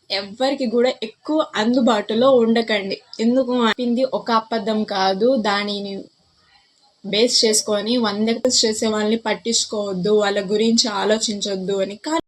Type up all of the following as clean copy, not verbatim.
ఎవ్వరికి కూడా ఎక్కువ అందుబాటులో ఉండకండి. ఎందుకు చెప్పింది ఒక అబద్ధం కాదు, దానిని బేస్ చేసుకొని 100 చేసే వాళ్ళని పట్టించుకోవద్దు, వాళ్ళ గురించి ఆలోచించొద్దు అని. కానీ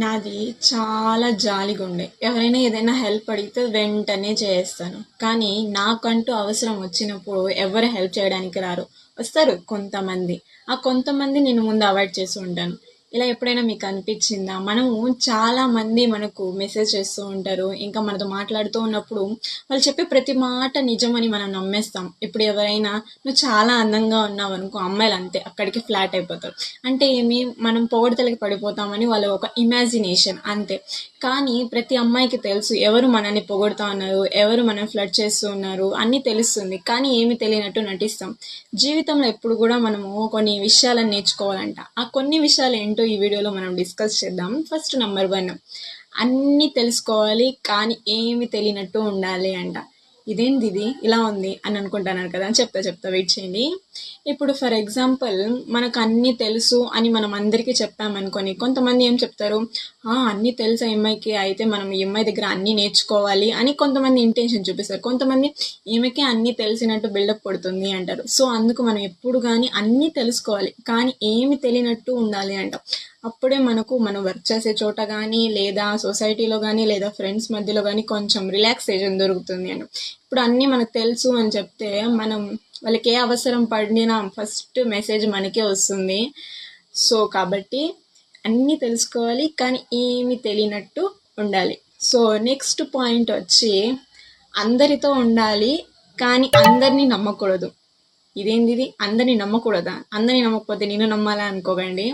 నాది చాలా జాలిగుండే. ఎవరైనా ఏదైనా హెల్ప్ అడిగితే వెంటనే చేస్తాను. కానీ నాకంటూ అవసరం వచ్చినప్పుడు ఎవరు హెల్ప్ చేయడానికి రారు. వస్తారు కొంతమంది. ఆ కొంతమంది నేను ముందు అవాయిడ్ చేసి ఉంటాను. ఇలా ఎప్పుడైనా మీకు అనిపించిందా? మనము చాలా మంది మనకు మెసేజ్ చేస్తూ ఉంటారు. ఇంకా మనతో మాట్లాడుతూ ఉన్నప్పుడు వాళ్ళు చెప్పే ప్రతి మాట నిజమని మనం నమ్మేస్తాం. ఇప్పుడు ఎవరైనా నువ్వు చాలా అందంగా ఉన్నావు అనుకో, అమ్మాయిలు అంతే అక్కడికి ఫ్లాట్ అయిపోతారు. అంటే ఏమి, మనం పొగడతలకి పడిపోతామని వాళ్ళ ఒక ఇమాజినేషన్ అంతే. కానీ ప్రతి అమ్మాయికి తెలుసు ఎవరు మనల్ని పొగడుతూ ఉన్నారు, ఎవరు మనం ఫ్లర్ట్ చేస్తూ ఉన్నారు అన్నీ తెలుస్తుంది. కానీ ఏమి తెలియనట్టు నటిస్తాం. జీవితంలో ఎప్పుడు కూడా మనము కొన్ని విషయాలను నేర్చుకోవాలంట. ఆ కొన్ని విషయాలు ఏంటో ఈ వీడియోలో మనం డిస్కస్ చేద్దాం. ఫస్ట్ నెంబర్ 1, అన్నీ తెలుసుకోవాలి కానీ ఏమి తెలియనట్టు ఉండాలి అంట. ఇదేంది ఇది ఇలా ఉంది అని అనుకుంటున్నారు కదా, చెప్తా వెయిట్ చేయండి. ఇప్పుడు ఫర్ ఎగ్జాంపుల్ మనకు అన్నీ తెలుసు అని మనం అందరికీ చెప్పామనుకొని, కొంతమంది ఏం చెప్తారు, అన్నీ తెలుసు అమ్మాయికి, అయితే మనం ఈ అమ్మాయి దగ్గర అన్నీ నేర్చుకోవాలి అని కొంతమంది ఇంటెన్షన్ చూపిస్తారు. కొంతమంది ఈమెకి అన్నీ తెలిసినట్టు బిల్డప్ పడుతుంది అంటారు. సో అందుకు మనం ఎప్పుడు కానీ అన్నీ తెలుసుకోవాలి కానీ ఏమి తెలియనట్టు ఉండాలి అంట. అప్పుడే మనం వర్క్ చేసే చోట కానీ, లేదా సొసైటీలో కానీ, లేదా ఫ్రెండ్స్ మధ్యలో కానీ కొంచెం రిలాక్సేషన్ దొరుకుతుంది అని. ఇప్పుడు అన్నీ మనకు తెలుసు అని చెప్తే మనం వాళ్ళకి ఏ అవసరం పడినా ఫస్ట్ మెసేజ్ మనకే వస్తుంది. సో కాబట్టి అన్నీ తెలుసుకోవాలి కానీ ఏమి తెలియనట్టు ఉండాలి. సో నెక్స్ట్ పాయింట్ వచ్చి అందరితో ఉండాలి కానీ అందరినీ నమ్మకూడదు. ఇదేంటిది, అందరినీ నమ్మకూడదా? అందరినీ నమ్మకపోతే నేను నమ్మాలా అనుకోకండి.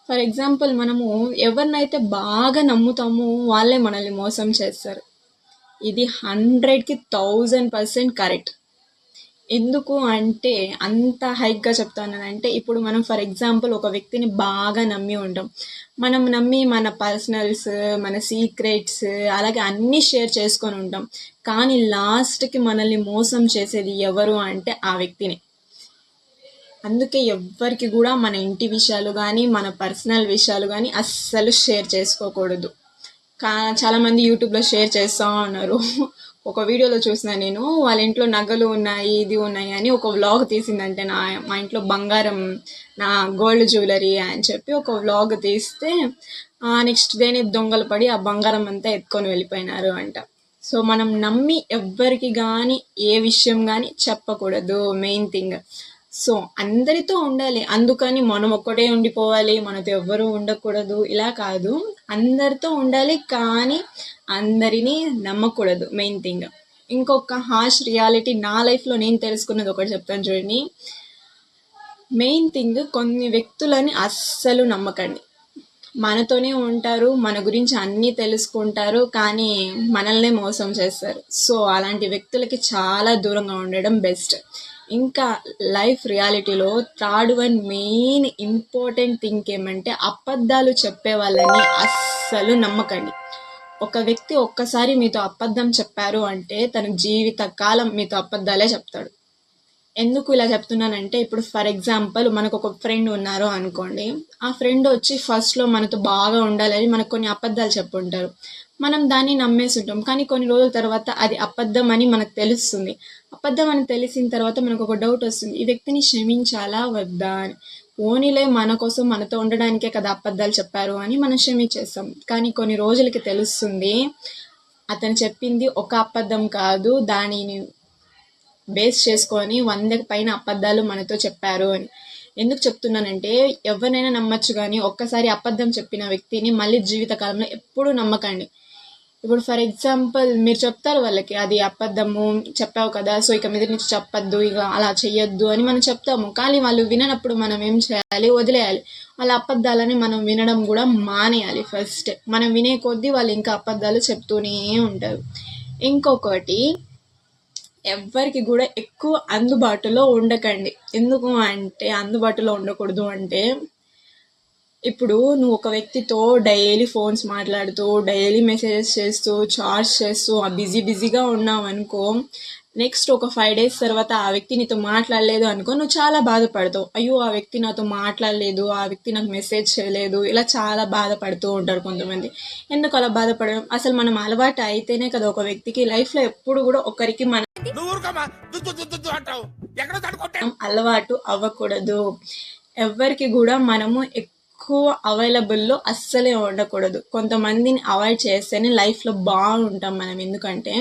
ఫర్ ఎగ్జాంపుల్ మనము ఎవరినైతే బాగా నమ్ముతామో వాళ్ళే మనల్ని మోసం చేస్తారు. ఇది 100కి 1000% కరెక్ట్. ఎందుకు అంటే అంత హైక్గా చెప్తానంటే, ఇప్పుడు మనం ఫర్ ఎగ్జాంపుల్ ఒక వ్యక్తిని బాగా నమ్మి ఉంటాం. మనం నమ్మి మన పర్సనల్స్, మన సీక్రెట్స్ అలాగే అన్నీ షేర్ చేసుకొని ఉంటాం. కానీ లాస్ట్కి మనల్ని మోసం చేసేది ఎవరు అంటే ఆ వ్యక్తిని. అందుకే ఎవ్వరికి కూడా మన ఇంటి విషయాలు కానీ, మన పర్సనల్ విషయాలు కానీ అస్సలు షేర్ చేసుకోకూడదు. చాలామంది యూట్యూబ్లో షేర్ చేస్తూ ఉన్నారు. ఒక వీడియోలో చూసిన నేను, వాళ్ళ ఇంట్లో నగలు ఉన్నాయి, ఇది ఉన్నాయి అని ఒక వ్లాగ్ తీసిందంటే, మా ఇంట్లో బంగారం, నా గోల్డ్ జ్యువెలరీ అని చెప్పి ఒక వ్లాగ్ తీస్తే నెక్స్ట్ డేనే దొంగలు పడి ఆ బంగారం అంతా ఎత్తుకొని వెళ్ళిపోయినారు అంట. సో మనం నమ్మి ఎవ్వరికి కానీ ఏ విషయం కానీ చెప్పకూడదు, మెయిన్ థింగ్. సో అందరితో ఉండాలి, అందుకని మనం ఒక్కటే ఉండిపోవాలి, మనతో ఎవ్వరూ ఉండకూడదు ఇలా కాదు. అందరితో ఉండాలి కానీ అందరినీ నమ్మకూడదు, మెయిన్ థింగ్. ఇంకొక హార్ష్ రియాలిటీ నా లైఫ్లో నేను తెలుసుకున్నది ఒకటి చెప్తాను చూడండి. మెయిన్ థింగ్, కొన్ని వ్యక్తులని అస్సలు నమ్మకండి. మనతోనే ఉంటారు, మన గురించి అన్నీ తెలుసుకుంటారు కానీ మనల్నే మోసం చేస్తారు. సో అలాంటి వ్యక్తులకి చాలా దూరంగా ఉండడం బెస్ట్. ఇంకా లైఫ్ రియాలిటీలో third one main important thing ఏమంటే, అబద్ధాలు చెప్పే వాళ్ళని అస్సలు నమ్మకండి. ఒక వ్యక్తి ఒక్కసారి మీతో అబద్ధం చెప్పారు అంటే తన జీవిత కాలం మీతో అబద్ధాలే చెప్తాడు. ఎందుకు ఇలా చెప్తున్నానంటే, ఇప్పుడు ఫర్ ఎగ్జాంపుల్ మనకు ఒక ఫ్రెండ్ ఉన్నారు అనుకోండి. ఆ ఫ్రెండ్ వచ్చి ఫస్ట్లో మనతో బాగా ఉండాలని మనకు కొన్ని అబద్ధాలు చెప్పుంటారు. మనం దాన్ని నమ్మేసి ఉంటాం. కానీ కొన్ని రోజుల తర్వాత అది అబద్ధం అని మనకు తెలుస్తుంది. అబద్ధం అని తెలిసిన తర్వాత మనకు ఒక డౌట్ వస్తుంది, ఈ వ్యక్తిని క్షమించాలా వద్దా అని. ఓనిలే మన కోసం మనతో ఉండడానికే కదా అబద్ధాలు చెప్పారు అని మనం క్షమించేస్తాం. కానీ కొన్ని రోజులకి తెలుస్తుంది అతను చెప్పింది ఒక అబద్ధం కాదు, దానిని బేస్ చేసుకొని 100 పైన అబద్ధాలు మనతో చెప్పారు అని. ఎందుకు చెప్తున్నానంటే, ఎవరినైనా నమ్మచ్చు కానీ ఒక్కసారి అబద్ధం చెప్పిన వ్యక్తిని మళ్ళీ జీవితకాలంలో ఎప్పుడూ నమ్మకండి. ఇప్పుడు ఫర్ ఎగ్జాంపుల్ మీరు చెప్తారు వాళ్ళకి, అది అబద్ధము చెప్పావు కదా, సో ఇక మీద నుంచి చెప్పద్దు, ఇక అలా చెయ్యొద్దు అని మనం చెప్తాము. కానీ వాళ్ళు విననప్పుడు మనం ఏం చేయాలి, వదిలేయాలి. వాళ్ళ అబద్ధాలని మనం వినడం కూడా మానేయాలి. ఫస్ట్ మనం వినే కొద్దీ వాళ్ళు ఇంకా అబద్ధాలు చెప్తూనే ఉంటారు. ఇంకొకటి, ఎవ్వరికి కూడా ఎక్కువ అందుబాటులో ఉండకండి. ఎందుకు అంటే, అందుబాటులో ఉండకూడదు అంటే, ఇప్పుడు నువ్వు ఒక వ్యక్తితో డైలీ ఫోన్స్ మాట్లాడుతూ, డైలీ మెసేజెస్ చేస్తూ, చాట్స్ చేస్తూ బిజీగా ఉన్నావు అనుకో, నెక్స్ట్ ఒక 5 డేస్ తర్వాత ఆ వ్యక్తి నీతో మాట్లాడలేదు అనుకో, నువ్వు చాలా బాధపడతావు. అయ్యో ఆ వ్యక్తి నాతో మాట్లాడలేదు, ఆ వ్యక్తి నాకు మెసేజ్ చేయలేదు, ఇలా చాలా బాధపడుతూ ఉంటారు కొంతమంది. ఎందుకు అలా బాధపడడం? అసలు మనం అలవాటు అయితేనే కదా ఒక వ్యక్తికి లైఫ్లో ఎప్పుడు కూడా ఒకరికి మనం అలవాటు అవ్వకూడదు. ఎవరికి కూడా మనము ఎక్కువ అవైలబుల్లో అస్సలే ఉండకూడదు. కొంతమందిని అవాయిడ్ చేస్తేనే లైఫ్లో బాగుంటాం మనం. ఎందుకంటే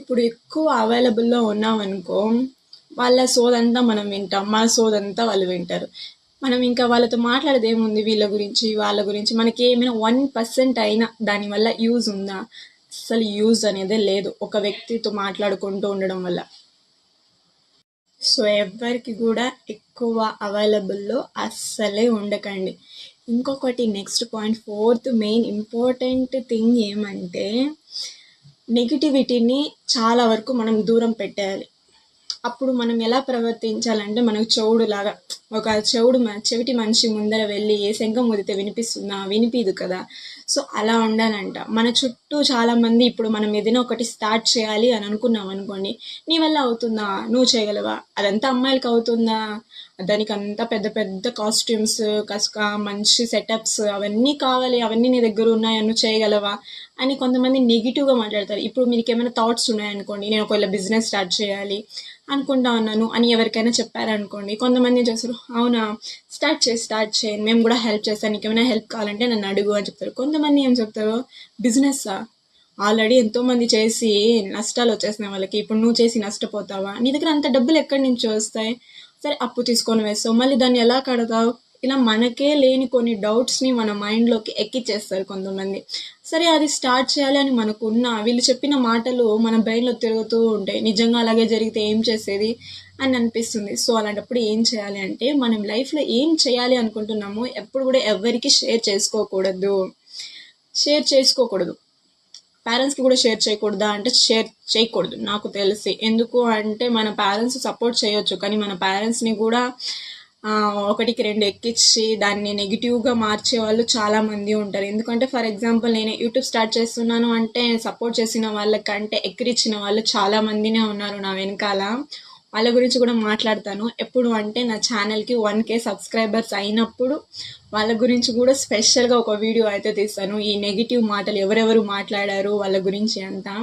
ఇప్పుడు ఎక్కువ అవైలబుల్లో ఉన్నామనుకో, వాళ్ళ సోదంతా మనం వింటాం, మన సోదంతా వాళ్ళు వింటారు. మనం ఇంకా వాళ్ళతో మాట్లాడేది ఏముంది? వీళ్ళ గురించి వాళ్ళ గురించి మనకి ఏమైనా 1% అయినా దానివల్ల యూజ్ ఉందా? అసలు యూజ్ అనేదే లేదు ఒక వ్యక్తితో మాట్లాడుకుంటూ ఉండడం వల్ల. సో ఎవరికి కూడా ఎక్కువ అవైలబుల్లో అస్సలే ఉండకండి. ఇంకొకటి next point, 4th main important thing ఏమంటే, నెగిటివిటీని చాలా వరకు మనం దూరం పెట్టేయాలి. అప్పుడు మనం ఎలా ప్రవర్తించాలంటే, మనకు చెవుడులాగా, ఒక చెవిటి మనిషి ముందర వెళ్ళి ఏ శంఖం ఊదితే వినిపిస్తుందా? వినిపిదు కదా. సో అలా ఉండాలంట. మన చుట్టూ చాలా మంది, ఇప్పుడు మనం ఏదైనా ఒకటి స్టార్ట్ చేయాలి అని అనుకున్నాం అనుకోండి, నీ వల్ల అవుతుందా? నువ్వు చేయగలవా? అదంతా అమ్మాయిలకి అవుతుందా? దానికి అంతా పెద్ద పెద్ద కాస్ట్యూమ్స్, మంచి సెటప్స్ అవన్నీ కావాలి, అవన్నీ నీ దగ్గర ఉన్నాయా? నువ్వు చేయగలవా అని కొంతమంది నెగిటివ్గా మాట్లాడతారు. ఇప్పుడు మీకు ఏమైనా థాట్స్ ఉన్నాయనుకోండి, నేను ఒకవేళ బిజినెస్ స్టార్ట్ చేయాలి అనుకుంటా ఉన్నాను అని ఎవరికైనా చెప్పారనుకోండి, కొంతమంది ఏం చేస్తారు, అవునా స్టార్ట్ చేయండి, మేము కూడా హెల్ప్ చేస్తాను, నీకు ఏమైనా హెల్ప్ కావాలంటే నన్ను అడుగు అని చెప్తారు. కొంతమంది ఏం చెప్తారు, బిజినెస్సా, ఆల్రెడీ ఎంతోమంది చేసి నష్టాలు వచ్చేసినాయి వాళ్ళకి, ఇప్పుడు నువ్వు చేసి నష్టపోతావా? నీ దగ్గర అంత డబ్బులు ఎక్కడి నుంచి వస్తాయి? సరే అప్పు తీసుకొని వేస్తావు, మళ్ళీ దాన్ని ఎలా కడతావు? ఇలా మనకే లేని కొన్ని డౌట్స్ని మన మైండ్లోకి ఎక్కిచ్చేస్తారు కొంతమంది. సరే అది స్టార్ట్ చేయాలి అని మనకున్న, వీళ్ళు చెప్పిన మాటలు మన బ్రెయిన్లో తిరుగుతూ ఉంటాయి, నిజంగా అలాగే జరిగితే ఏం చేసేది అని అనిపిస్తుంది. సో అలాంటప్పుడు ఏం చేయాలి అంటే, మనం లైఫ్లో ఏం చేయాలి అనుకుంటున్నామో ఎప్పుడు కూడా ఎవరికి షేర్ చేసుకోకూడదు. పేరెంట్స్కి కూడా షేర్ చేయకూడదా అంటే షేర్ చేయకూడదు నాకు తెలిసి. ఎందుకు అంటే మన పేరెంట్స్ సపోర్ట్ చేయొచ్చు, కానీ మన పేరెంట్స్ని కూడా ఒకటికి రెండు ఎక్కించి దాన్ని నెగిటివ్గా మార్చే వాళ్ళు చాలామంది ఉంటారు. ఎందుకంటే ఫర్ ఎగ్జాంపుల్ నేను యూట్యూబ్ స్టార్ట్ చేస్తున్నాను అంటే సపోర్ట్ చేసిన వాళ్ళకంటే ఎక్కిరించిన వాళ్ళు చాలామందినే ఉన్నారు నా వెనకాల. వాళ్ళ గురించి కూడా మాట్లాడతాను. ఎప్పుడు అంటే నా ఛానల్కి 1K సబ్స్క్రైబర్స్ అయినప్పుడు వాళ్ళ గురించి కూడా స్పెషల్గా ఒక వీడియో అయితే తీస్తాను. ఈ నెగిటివ్ మాటలు ఎవరెవరు మాట్లాడారు వాళ్ళ గురించి అంతా.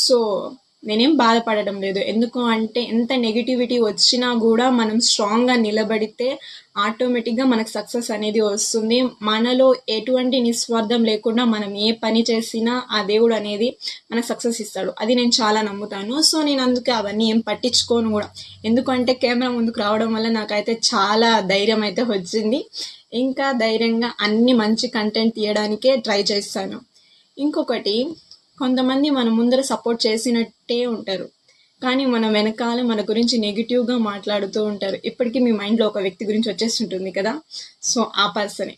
సో నేనేం బాధపడడం లేదు. ఎందుకు అంటే ఎంత నెగిటివిటీ వచ్చినా కూడా మనం స్ట్రాంగ్గా నిలబడితే ఆటోమేటిక్గా మనకు సక్సెస్ అనేది వస్తుంది. మనలో ఎటువంటి నిస్వార్థం లేకుండా మనం ఏ పని చేసినా ఆ దేవుడు అనేది మనకు సక్సెస్ ఇస్తాడు. అది నేను చాలా నమ్ముతాను. సో నేను అందుకే అవన్నీ ఏం పట్టించుకోను కూడా. ఎందుకంటే కెమెరా ముందుకు రావడం వల్ల నాకైతే చాలా ధైర్యం అయితే వచ్చింది. ఇంకా ధైర్యంగా అన్ని మంచి కంటెంట్ తీయడానికే ట్రై చేస్తాను. ఇంకొకటి, కొంతమంది మన ముందర సపోర్ట్ చేసినట్టే ఉంటారు, కానీ మన వెనకాల మన గురించి నెగిటివ్గా మాట్లాడుతూ ఉంటారు. ఇప్పటికీ మీ మైండ్లో ఒక వ్యక్తి గురించి వచ్చేస్తుంటుంది కదా. సో ఆ పర్సనే.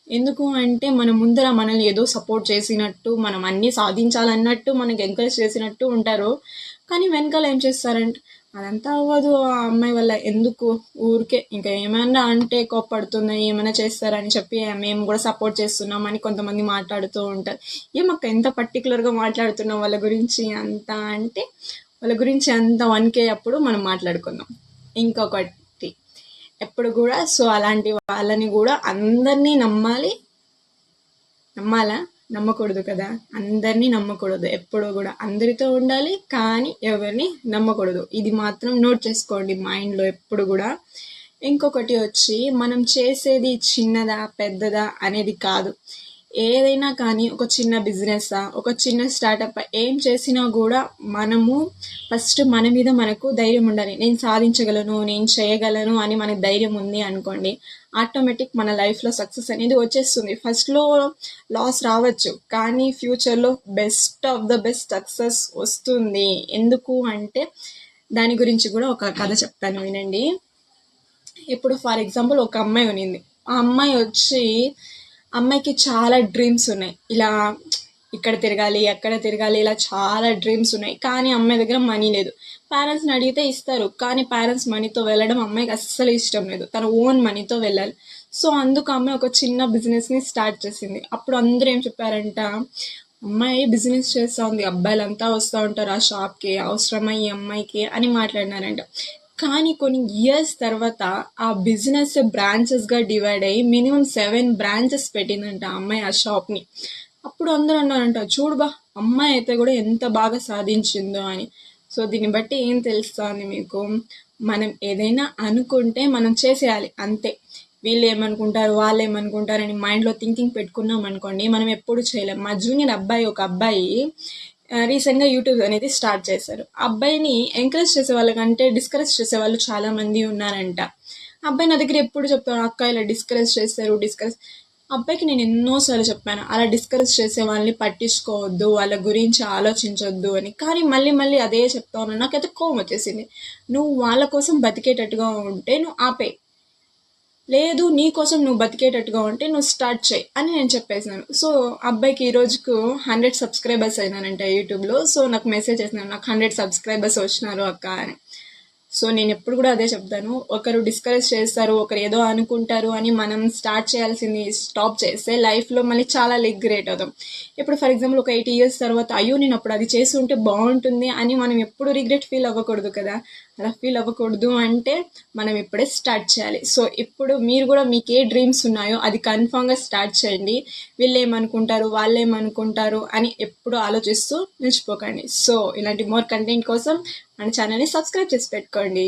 ఎందుకు అంటే మన ముందర మనల్ని ఏదో సపోర్ట్ చేసినట్టు, మనం అన్నీ సాధించాలన్నట్టు, మనకి ఎంకరేజ్ చేసినట్టు ఉంటారు. కానీ వెనకాల ఏం చేస్తారంటే, అదంతా అవ్వదు ఆ అమ్మాయి వల్ల, ఎందుకు ఊరికే ఇంకా ఏమైనా అంటే కోప్పడుతున్నాయి, ఏమైనా చేస్తారని చెప్పి మేము కూడా సపోర్ట్ చేస్తున్నామని కొంతమంది మాట్లాడుతూ ఉంటారు. ఏమక్క ఎంత పర్టికులర్గా మాట్లాడుతున్నాం వాళ్ళ గురించి అంతా అంటే, వాళ్ళ గురించి అంత 1K అప్పుడు మనం మాట్లాడుకుందాం. ఇంకొకటి, ఎప్పుడు కూడా సో అలాంటి వాళ్ళని కూడా అందరినీ నమ్మాలా? నమ్మకూడదు కదా. అందరినీ నమ్మకూడదు. ఎప్పుడు కూడా అందరితో ఉండాలి, కానీ ఎవరిని నమ్మకూడదు. ఇది మాత్రం నోట్ చేసుకోండి మైండ్లో ఎప్పుడు కూడా. ఇంకొకటి వచ్చి, మనం చేసేది చిన్నదా పెద్దదా అనేది కాదు. ఏదైనా కానీ ఒక చిన్న బిజినెస్, ఒక చిన్న స్టార్టప్ ఏం చేసినా కూడా మనము ఫస్ట్ మన మీద మనకు ధైర్యం ఉండాలి. నేను సాధించగలను, నేను చేయగలను అని మనకు ధైర్యం ఉంది అనుకోండి, ఆటోమేటిక్ మన లైఫ్లో సక్సెస్ అనేది వచ్చేస్తుంది. ఫస్ట్లో లాస్ రావచ్చు, కానీ ఫ్యూచర్లో best of the best success వస్తుంది. ఎందుకు అంటే దాని గురించి కూడా ఒక కథ చెప్తాను వినండి. ఇప్పుడు ఫర్ ఎగ్జాంపుల్ ఒక అమ్మాయి ఉన్నింది. ఆ అమ్మాయి వచ్చి, అమ్మాయికి చాలా డ్రీమ్స్ ఉన్నాయి, ఇలా ఇక్కడ తిరగాలి అక్కడ తిరగాలి ఇలా చాలా డ్రీమ్స్ ఉన్నాయి. కానీ అమ్మాయి దగ్గర మనీ లేదు. పేరెంట్స్ని అడిగితే ఇస్తారు, కానీ పేరెంట్స్ మనీతో వెళ్ళడం అమ్మాయికి అస్సలు ఇష్టం లేదు. తన ఓన్ మనీతో వెళ్ళాలి. సో అందుకు అమ్మాయి ఒక చిన్న బిజినెస్ని స్టార్ట్ చేసింది. అప్పుడు అందరూ ఏం చెప్పారంట, అమ్మాయి బిజినెస్ చేస్తూ ఉంది, అబ్బాయిలంతా వస్తూ ఉంటారు ఆ షాప్కి, అవసరమా ఈ అమ్మాయికి అని మాట్లాడినారంట. కానీ కొన్ని ఇయర్స్ తర్వాత ఆ బిజినెస్ బ్రాంచెస్గా డివైడ్ అయ్యి మినిమం 7 బ్రాంచెస్ పెట్టిందంట ఆ అమ్మాయి ఆ షాప్ని. అప్పుడు అందరూ అన్నారంట, చూడు బా అమ్మాయి అయితే కూడా ఎంత బాగా సాధించిందో అని. సో దీన్ని బట్టి ఏం తెలుస్తుంది మీకు, మనం ఏదైనా అనుకుంటే మనం చేసేయాలి అంతే. వీళ్ళు ఏమనుకుంటారు వాళ్ళు ఏమనుకుంటారు అని మైండ్లో థింకింగ్ పెట్టుకున్నాం అనుకోండి, మనం ఎప్పుడు చేయలేం. మా జూనియర్ అబ్బాయి ఒక అబ్బాయి రీసెంట్గా యూట్యూబ్ అనేది స్టార్ట్ చేశారు. అబ్బాయిని ఎంకరేజ్ చేసే వాళ్ళకంటే డిస్కరేజ్ చేసే వాళ్ళు చాలా మంది ఉన్నారంట. అబ్బాయి నా దగ్గర ఎప్పుడు చెప్తాను, అక్క ఇలా డిస్కరేజ్ చేస్తారు డిస్కరేజ్. అబ్బాయికి నేను ఎన్నోసార్లు చెప్పాను, అలా డిస్కరేజ్ చేసే వాళ్ళని పట్టించుకోవద్దు, వాళ్ళ గురించి ఆలోచించొద్దు అని. కానీ మళ్ళీ మళ్ళీ అదే చెప్తా ఉన్నాను. నాకైతే కోపం వచ్చేసింది. నువ్వు వాళ్ళ కోసం బతికేటట్టుగా ఉంటే నువ్వు ఆపే, లేదు నీ కోసం నువ్వు బతికేటట్టుగా ఉంటే నువ్వు స్టార్ట్ చేయి అని నేను చెప్పేసినాను. సో అబ్బాయికి ఈ రోజుకు 100 సబ్స్క్రైబర్స్ అయినానంట యూట్యూబ్లో. సో నాకు మెసేజ్ చేసినాను, నాకు 100 సబ్స్క్రైబర్స్ వచ్చినారు అక్క అని. సో నేను ఎప్పుడు కూడా అదే చెప్తాను, ఒకరు డిస్కరేజ్ చేస్తారు, ఒకరు ఏదో అనుకుంటారు అని మనం స్టార్ట్ చేయాల్సింది స్టాప్ చేస్తే లైఫ్లో మళ్ళీ చాలా రిగ్రెట్ అవుతాం. ఇప్పుడు ఫర్ ఎగ్జాంపుల్ ఒక 8 years తర్వాత అయ్యో నేను అప్పుడు అది చేసి ఉంటే బాగుంటుంది అని మనం ఎప్పుడు రిగ్రెట్ ఫీల్ అవ్వకూడదు కదా. అలా ఫీల్ అవ్వకూడదు అంటే మనం ఇప్పుడే స్టార్ట్ చేయాలి. సో ఇప్పుడు మీరు కూడా మీకు ఏ డ్రీమ్స్ ఉన్నాయో అది కన్ఫామ్గా స్టార్ట్ చేయండి. వీళ్ళు ఏమనుకుంటారు వాళ్ళు ఏమనుకుంటారు అని ఎప్పుడు ఆలోచిస్తూ నిలిచిపోకండి. సో ఇలాంటి మోర్ కంటెంట్ కోసం మన ఛానల్ని సబ్స్క్రైబ్ చేసి పెట్టుకోండి.